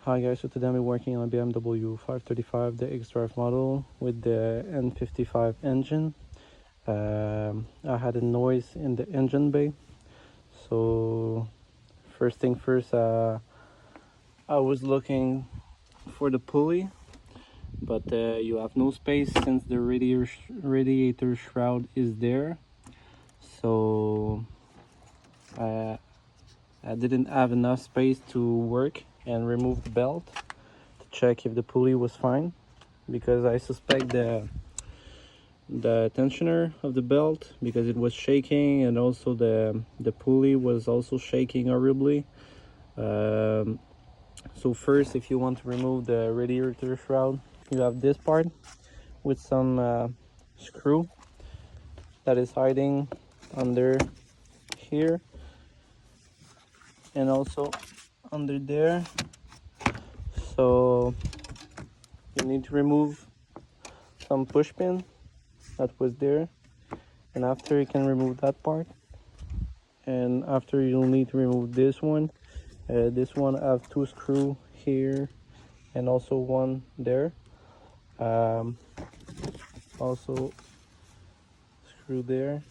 Hi guys, so today I'm working on a BMW 535, the X-Drive model with the N55 engine. I had a noise in the engine bay, so first thing first, I was looking for the pulley, but you have no space since the radiator shroud is there, so I didn't have enough space to work and remove the belt to check if the pulley was fine, because I suspect the tensioner of the belt, because it was shaking, and also the pulley was also shaking horribly. So first, if you want to remove the radiator shroud, you have this part with some screw that is hiding under here and also under there. So you need to remove some push pin that was there, and after you can remove that part, and after you'll need to remove this one. This one I have two screws here and also one there, also screw there.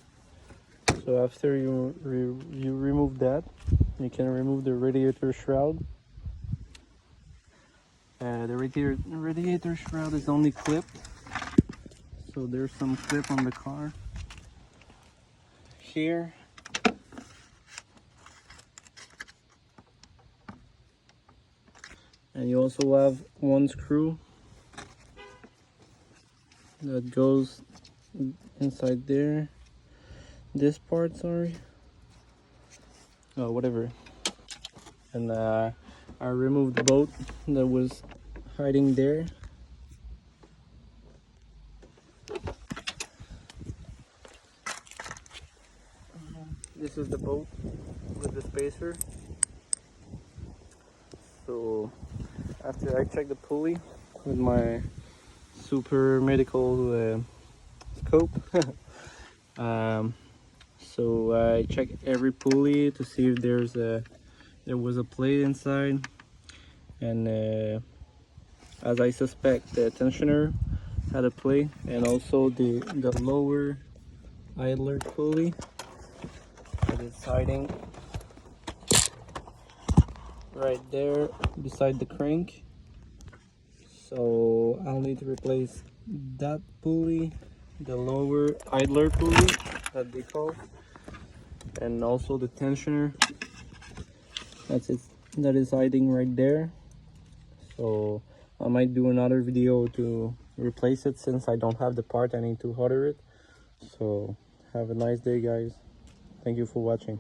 So after you remove that, you can remove the radiator shroud. The radiator shroud is only clipped, so there's some clip on the car here. And you also have one screw that goes inside there. This part, sorry. Oh, whatever. And I removed the bolt that was hiding there. This is the bolt with the spacer. So after I check the pulley with my super medical scope, so I check every pulley to see if there was a plate inside, and as I suspect, the tensioner had a plate, and also the lower idler pulley that is hiding right there beside the crank. So I'll need to replace that pulley, the lower idler pulley that they call, and also the tensioner that is hiding right there. So I might do another video to replace it, since I don't have the part. I need to order it. So have a nice day, guys. Thank you for watching.